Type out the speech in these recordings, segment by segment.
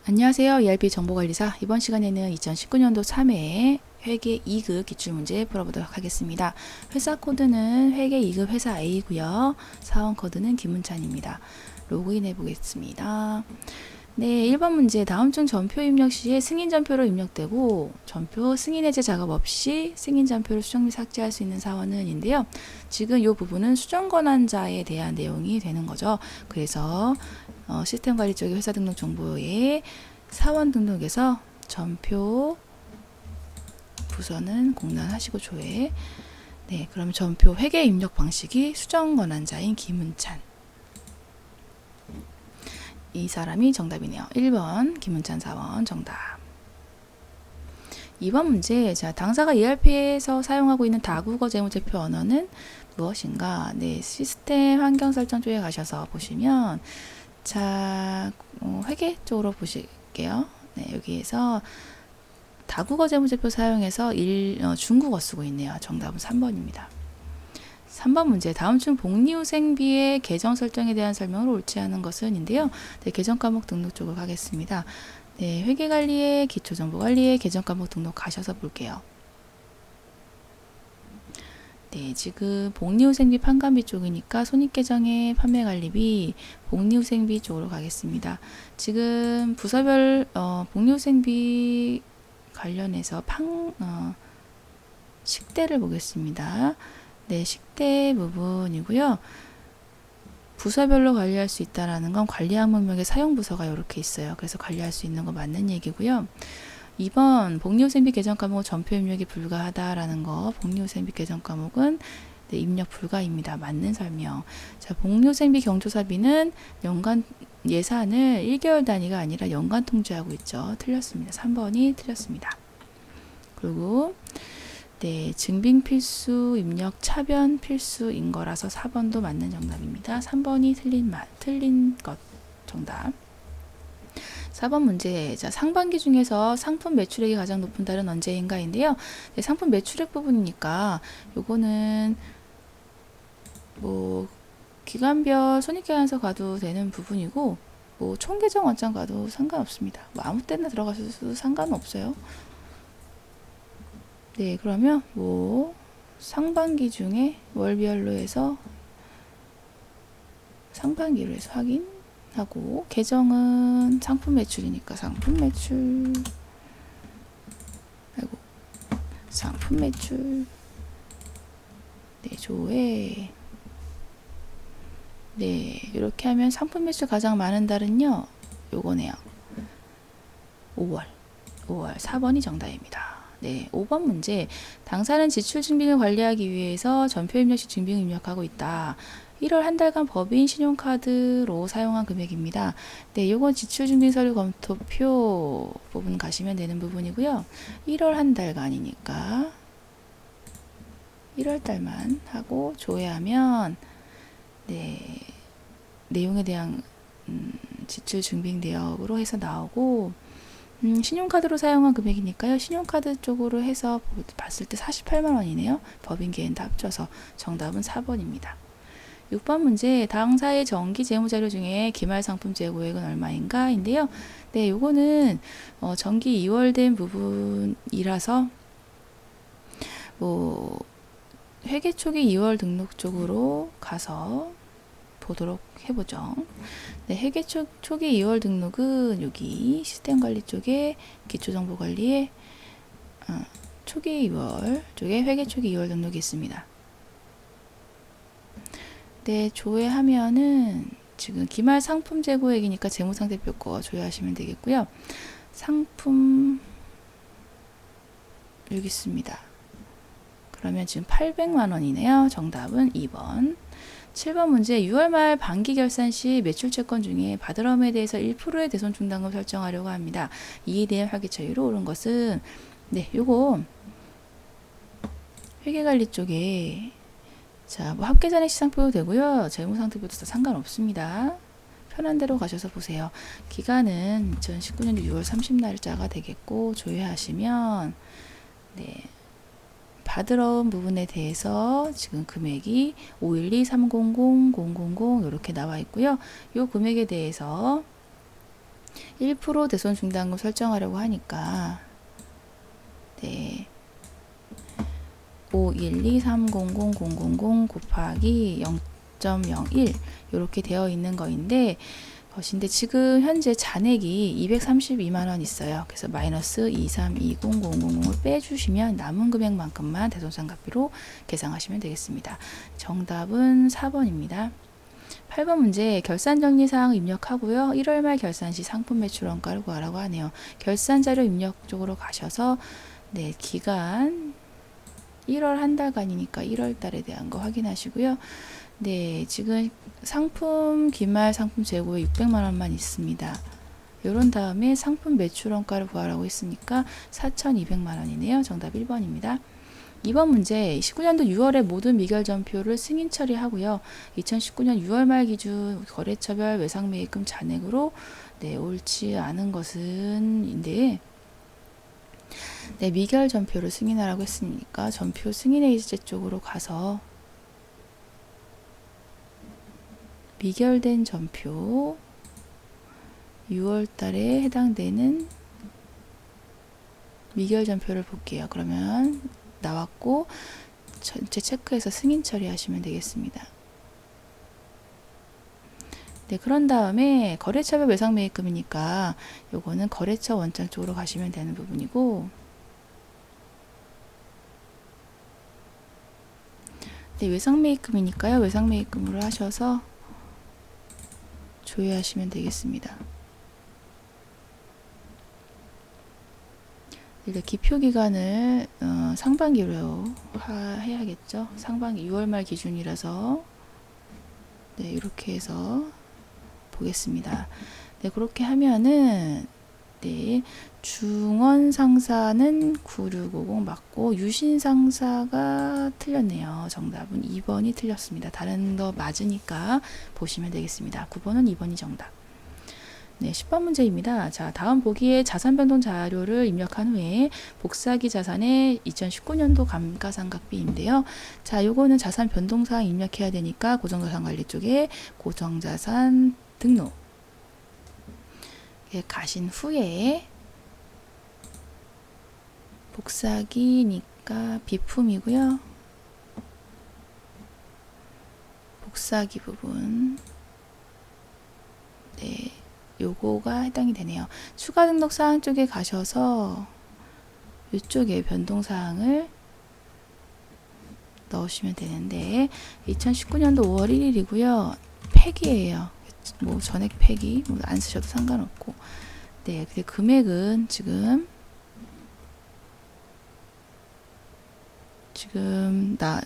안녕하세요. ERP 정보관리사. 이번 시간에는 2019년도 3회 회계 2급 기출문제 풀어보도록 하겠습니다. 회사 코드는 회계 2급 회사 A고요. 사원 코드는 김문찬입니다. 로그인 해보겠습니다. 네, 1번 문제. 다음 중 전표 입력 시에 승인 전표로 입력되고 전표 승인 해제 작업 없이 승인 전표를 수정 및 삭제할 수 있는 사원은 인데요. 지금 이 부분은 수정 권한자에 대한 내용이 되는 거죠. 그래서 시스템 관리 쪽의 회사 등록 정보에 사원 등록에서 전표 부서는 공란하시고 조회. 네, 그럼 전표 회계 입력 방식이 수정 권한자인 김은찬. 이 사람이 정답이네요. 1번 김은찬 사원 정답. 2번 문제. 자, 당사가 ERP에서 사용하고 있는 다국어 재무제표 언어는 무엇인가? 네, 시스템 환경 설정 쪽에 가셔서 보시면 자, 회계 쪽으로 보실게요. 네, 여기에서 다국어 재무제표 사용해서 중국어 쓰고 있네요. 정답은 3번입니다. 3번 문제. 다음 중 복리후생비의 계정 설정에 대한 설명을 옳지 않은 것은 인데요. 네, 계정 과목 등록 쪽으로 가겠습니다. 네, 회계관리에 기초정보관리에 계정 과목 등록 가셔서 볼게요. 네, 지금 복리후생비 판관비 쪽이니까 손익계정의 판매관리비 복리후생비 쪽으로 가겠습니다. 지금 부서별 복리후생비 관련해서 식대를 보겠습니다. 네, 식대 부분이고요. 부서별로 관리할 수 있다라는 건 관리항목명의 사용부서가 이렇게 있어요. 그래서 관리할 수 있는 거 맞는 얘기고요. 2번 복리후생비 계정 과목은 전표 입력이 불가하다라는 거, 복리후생비 계정 과목은 네, 입력 불가입니다. 맞는 설명. 자, 복리후생비 경조사비는 연간 예산을 1개월 단위가 아니라 연간 통지하고 있죠. 틀렸습니다. 3번이 틀렸습니다. 그리고 네, 증빙 필수, 입력 차변 필수인 거라서 4번도 맞는 정답입니다. 3번이 틀린 것 정답. 4번 문제. 자, 상반기 중에서 상품 매출액이 가장 높은 달은 언제인가인데요. 네, 상품 매출액 부분이니까 요거는 뭐 기간별 손익계산서 가도 되는 부분이고 뭐 총계정 원장 가도 상관없습니다. 뭐 아무 때나 들어가셔도 상관없어요. 네, 그러면 뭐 상반기 중에 월별로 해서 상반기로 해서 확인하고 계정은 상품 매출이니까 상품 매출 상품 매출 네, 조회 네, 이렇게 하면 상품 매출 가장 많은 달은요 요거네요. 5월 4번이 정답입니다. 네, 5번 문제. 당사는 지출 증빙을 관리하기 위해서 전표 입력 시 증빙을 입력하고 있다. 1월 한 달간 법인 신용카드로 사용한 금액입니다. 네, 요건 지출 증빙 서류 검토표 부분 가시면 되는 부분이고요. 1월 한 달간이니까 1월 달만 하고 조회하면 네, 내용에 대한 지출 증빙 내역으로 해서 나오고 신용카드로 사용한 금액이니까요. 신용카드 쪽으로 해서 봤을 때 48만 원이네요. 법인 개인 다 합쳐서 정답은 4번입니다. 6번 문제. 당사의 정기 재무자료 중에 기말상품 재고액은 얼마인가? 인데요. 네, 요거는 정기 2월 된 부분이라서 뭐 회계 초기 2월 등록 쪽으로 가서 보도록 해보죠. 네, 회계 초기 2월 등록은 여기 시스템 관리 쪽에 기초정보 관리에 초기 2월 쪽에 회계 초기 2월 등록이 있습니다. 네, 조회하면은 지금 기말 상품 재고액이니까 재무상태표 거 조회하시면 되겠고요. 상품 여기 있습니다. 그러면 지금 800만 원이네요. 정답은 2번. 7번 문제. 6월 말 반기 결산 시 매출 채권 중에 받으럼에 대해서 1%의 대손 충당금 설정하려고 합니다. 이에 대한 회계처리로 옳은 것은 네, 요거 회계관리 쪽에 자, 뭐 합계잔액 시상표도 되고요. 재무상태표도 다 상관없습니다. 편한 대로 가셔서 보세요. 기간은 2019년도 6월 30날짜가 되겠고 조회하시면 네, 받으러 온 부분에 대해서 지금 금액이 512-300-000 이렇게 나와 있고요. 이 금액에 대해서 1% 대손 중단금 설정하려고 하니까 네. 512300000 곱하기 0.01 이렇게 되어 있는 것인데 지금 현재 잔액이 232만 원 있어요. 그래서 마이너스 2320000을 빼주시면 남은 금액만큼만 대손상각비로 계산하시면 되겠습니다. 정답은 4번입니다. 8번 문제 결산정리사항 입력하고요. 1월 말 결산 시 상품 매출 원가를 구하라고 하네요. 결산자료 입력 쪽으로 가셔서 네, 기간 1월 한 달간이니까 1월 달에 대한 거 확인하시고요. 네, 지금 상품 기말 상품 재고에 600만 원만 있습니다. 이런 다음에 상품 매출 원가를 구하라고 했으니까 4,200만 원이네요. 정답 1번입니다. 2번 문제 19년도 6월에 모든 미결 전표를 승인 처리하고요. 2019년 6월 말 기준 거래처별 외상매입금 잔액으로 네, 옳지 않은 것은 네, 미결 전표를 승인하라고 했으니까 전표 승인해제 쪽으로 가서 미결된 전표 6월 달에 해당되는 미결 전표를 볼게요. 그러면 나왔고 전체 체크해서 승인 처리하시면 되겠습니다. 네, 그런 다음에 거래처별 외상매입금이니까 요거는 거래처 원장 쪽으로 가시면 되는 부분이고 네, 외상매입금이니까요. 외상매입금으로 하셔서 조회하시면 되겠습니다. 기표기간을 상반기로 해야겠죠. 상반기 6월 말 기준이라서 네, 이렇게 해서 보겠습니다. 네, 그렇게 하면은 네, 중원 상사는 9650 맞고 유신 상사가 틀렸네요. 정답은 2번이 틀렸습니다. 다른 거 맞으니까 보시면 되겠습니다. 9번은 2번이 정답. 네, 10번 문제입니다. 자, 다음 보기에 자산 변동 자료를 입력한 후에 복사기 자산의 2019년도 감가상각비인데요. 자, 요거는 자산 변동사항 입력해야 되니까 고정자산 관리 쪽에 고정자산 등록 가신 후에 복사기니까 비품이고요. 복사기 부분 네, 요거가 해당이 되네요. 추가 등록 사항 쪽에 가셔서 이쪽에 변동사항을 넣으시면 되는데 2019년도 5월 1일이고요. 폐기예요. 뭐 전액 폐기 뭐 안 쓰셔도 상관없고 네, 근데 금액은 지금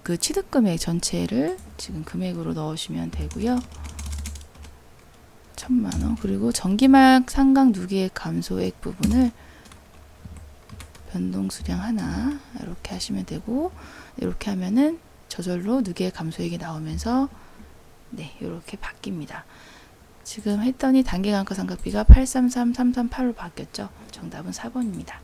그 취득금액 전체를 지금 금액으로 넣으시면 되고요. 1000만원 그리고 정기말 상각 누계액 감소액 부분을 변동수량 하나 이렇게 하시면 되고 이렇게 하면은 저절로 누계액 감소액이 나오면서 네, 이렇게 바뀝니다. 지금 했더니 단기감가상각비가 833338로 바뀌었죠. 정답은 4번입니다.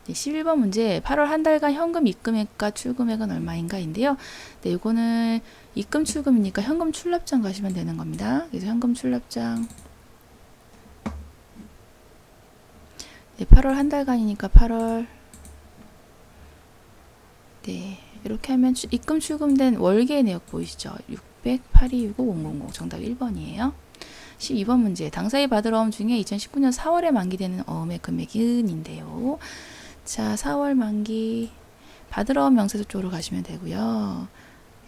네, 11번 문제 8월 한 달간 현금 입금액과 출금액은 얼마인가 인데요. 네, 이거는 입금 출금이니까 현금 출납장 가시면 되는 겁니다. 그래서 현금 출납장 네, 8월 한 달간이니까 8월 네, 이렇게 하면 입금 출금된 월계 내역 보이시죠? 600-8265-000 정답 1번이에요. 12번 문제 당사에 받을 어음 중에 2019년 4월에 만기되는 어음의 금액은 인데요. 자, 4월 만기 받을 어음 명세서 쪽으로 가시면 되고요.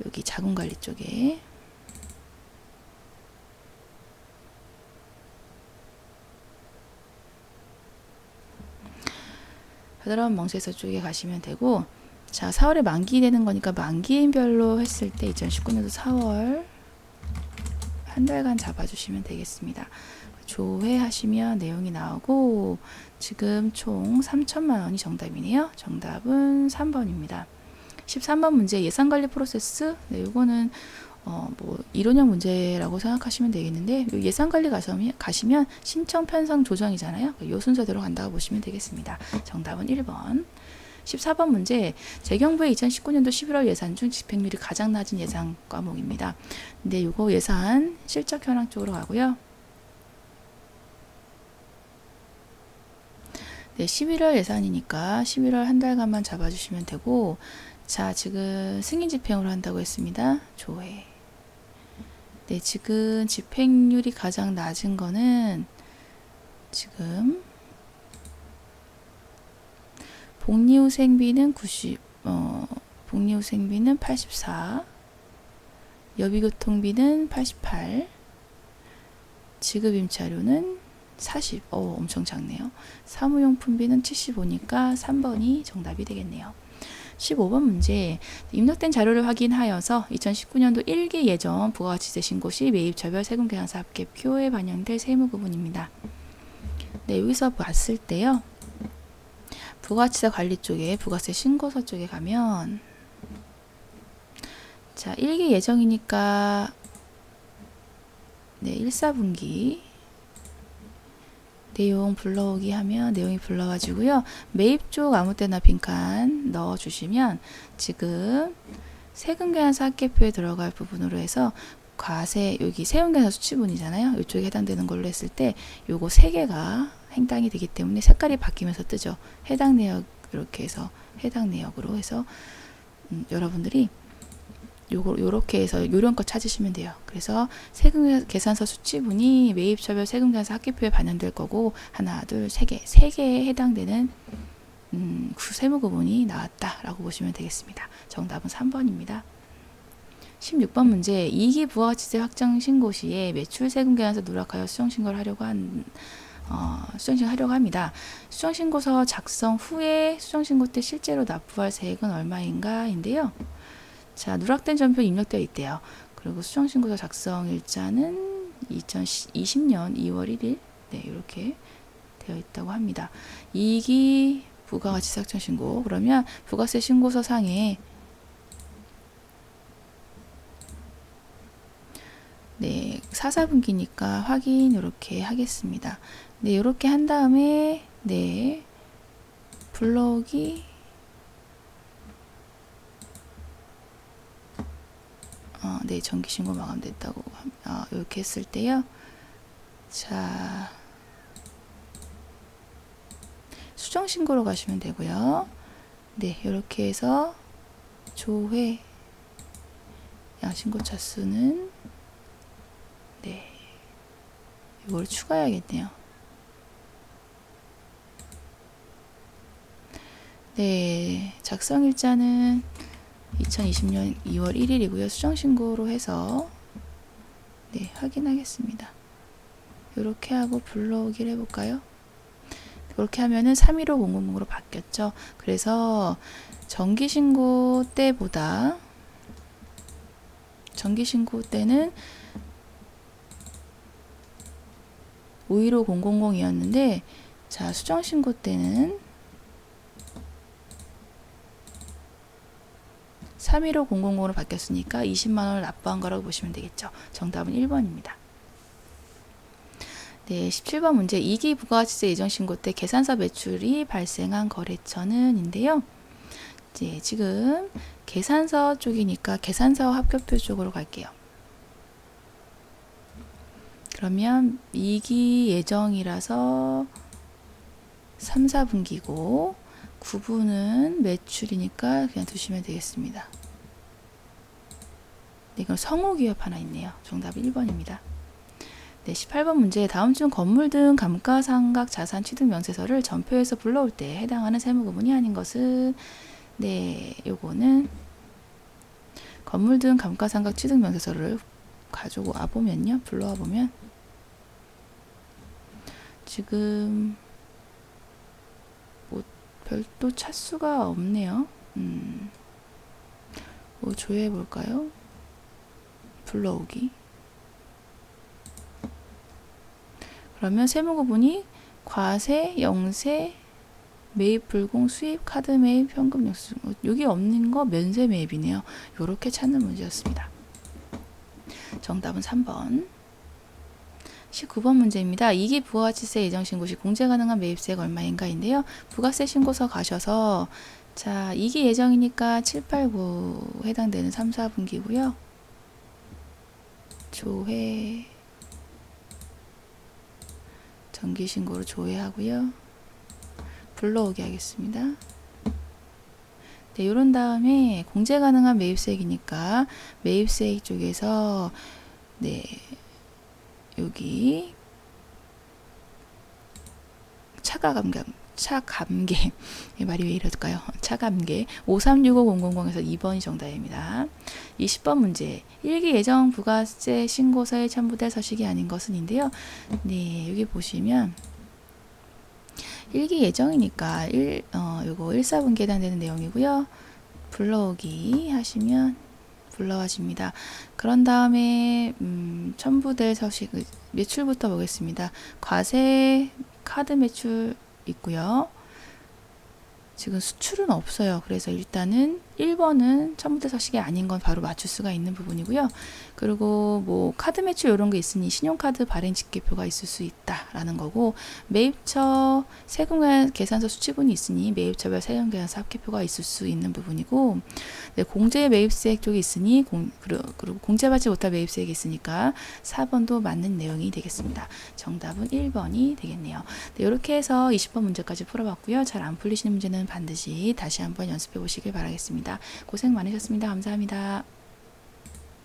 여기 자금관리 쪽에 받을 어음 명세서 쪽에 가시면 되고 자, 4월에 만기되는 거니까 만기인별로 했을 때 2019년도 4월 한 달간 잡아주시면 되겠습니다. 조회하시면 내용이 나오고 지금 총 3천만 원이 정답이네요. 정답은 3번입니다. 13번 문제 예산관리 프로세스 네, 이거는 뭐 이론형 문제라고 생각하시면 되겠는데 예산관리 가시면 신청 편성 조정이잖아요. 이 순서대로 간다고 보시면 되겠습니다. 정답은 1번. 14번 문제 재경부의 2019년도 11월 예산 중 집행률이 가장 낮은 예산 과목입니다. 근데 이거 예산 실적 현황 쪽으로 가고요. 네, 11월 예산이니까 11월 한 달간만 잡아주시면 되고, 자, 지금 승인 집행으로 한다고 했습니다. 조회. 네, 지금 집행률이 가장 낮은 거는 지금 복리후생비는 90, 복리후생비는 84, 여비교통비는 88, 지급임차료는 40, 엄청 작네요. 사무용품비는 75니까 3번이 정답이 되겠네요. 15번 문제, 입력된 자료를 확인하여서 2019년도 1기 예정 부가가치세 신고 시 매입차별 세금계산서 합계표에 반영될 세무구분입니다. 네, 여기서 봤을 때요, 부가가치세 관리 쪽에 부가세 신고서 쪽에 가면, 자, 1기 예정이니까 네, 1사분기 내용 불러오기 하면 내용이 불러가지고요. 매입 쪽 아무 때나 빈칸 넣어주시면 지금 세금계산서 합계표에 들어갈 부분으로 해서 과세, 여기 세금계산서 수치분이잖아요. 이쪽에 해당되는 걸로 했을 때 요거 3개가 해당이 되기 때문에 색깔이 바뀌면서 뜨죠. 해당 내역 이렇게 해서 해당 내역으로 해서 여러분들이 요렇게 해서 요령껏 찾으시면 돼요. 그래서 세금계산서 수치분이 매입차별 세금계산서 합계표에 반영될 거고, 하나, 둘, 세 개에 해당되는 세무구분이 나왔다라고 보시면 되겠습니다. 정답은 3번입니다. 16번 문제, 2기 부가가치세 확정 신고 시에 매출 세금계산서 누락하여 수정신고를 수정신고하려고 합니다. 수정신고서 작성 후에 수정신고 때 실제로 납부할 세액은 얼마인가 인데요. 자, 누락된 전표 입력되어 있대요. 그리고 수정신고서 작성 일자는 2020년 2월 1일 네, 이렇게 되어 있다고 합니다. 2기 부가가치세 확정 신고, 그러면 부가세 신고서 상에 네, 4사분기니까 확인 이렇게 하겠습니다. 네, 이렇게 한 다음에 네, 불러오기 네, 정기신고 마감됐다고 이렇게 했을 때요. 자, 수정신고로 가시면 되고요. 네, 이렇게 해서 조회 양신고 차수는 네, 이걸 추가해야겠네요. 네, 작성일자는 2020년 2월 1일이고요. 수정신고로 해서 네, 확인하겠습니다. 이렇게 하고 불러오기를 해볼까요? 그렇게 하면은 315000으로 바뀌었죠. 그래서 정기신고 때는 515000이었는데, 자, 수정신고 때는 315000으로 바뀌었으니까 200,000원을 납부한 거라고 보시면 되겠죠. 정답은 1번입니다. 네, 17번 문제, 2기 부가가치세 예정 신고 때 계산서 매출이 발생한 거래처는 인데요. 이제 지금 계산서 쪽이니까 계산서 합격표 쪽으로 갈게요. 그러면 2기 예정이라서 3, 4분기고 9분은 매출이니까 그냥 두시면 되겠습니다. 네, 이건 성우기업 하나 있네요. 정답 1번입니다. 네, 18번 문제, 다음 중 건물 등 감가상각 자산 취득 명세서를 전표에서 불러올 때 해당하는 세무구분이 아닌 것은, 네, 요거는 건물 등 감가상각 취득 명세서를 가지고 와보면요, 불러와 보면 지금 뭐 별도 차수가 없네요. 뭐 조회해 볼까요? 불러오기. 그러면 세무구분이 과세, 영세, 매입 불공, 수입, 카드 매입, 현금 영수증, 여기 없는 거 면세 매입이네요. 요렇게 찾는 문제였습니다. 정답은 3번. 19번 문제입니다. 2기 부가가치세 예정 신고 시 공제 가능한 매입세액 얼마인가인데요. 부가세 신고서 가셔서, 자, 2기 예정이니까 7, 8, 9 해당되는 3, 4분기고요. 조회, 정기신고로 조회하고요. 불러오게 하겠습니다. 네, 요런 다음에 공제 가능한 매입세액이니까 매입세액 쪽에서 네, 여기 차감계 말이 왜 이럴까요? 차감계 5365000에서 2번이 정답입니다. 20번 문제 1기 예정 부가세 신고서에 첨부될 서식이 아닌 것은 인데요. 네, 여기 보시면 1기 예정이니까 요거 1사분기 해당되는 내용이고요. 불러오기 하시면 불러와집니다. 그런 다음에 첨부될 서식 매출부터 보겠습니다. 과세 카드 매출 있고요. 지금 수출은 없어요. 그래서 일단은 1번은 첨부될 서식이 아닌 건 바로 맞출 수가 있는 부분이고요. 그리고 뭐 카드 매출 이런 게 있으니 신용카드 발행 직계표가 있을 수 있다라는 거고, 매입처 세금 계산서 수치본이 있으니 매입처별 세금 계산서 합계표가 있을 수 있는 부분이고, 네, 공제 매입세액 쪽이 있으니 그리고 공제받지 못할 매입세액이 있으니까 4번도 맞는 내용이 되겠습니다. 정답은 1번이 되겠네요. 네, 이렇게 해서 20번 문제까지 풀어봤고요. 잘 안 풀리시는 문제는 반드시 다시 한번 연습해 보시길 바라겠습니다. 고생 많으셨습니다. 감사합니다.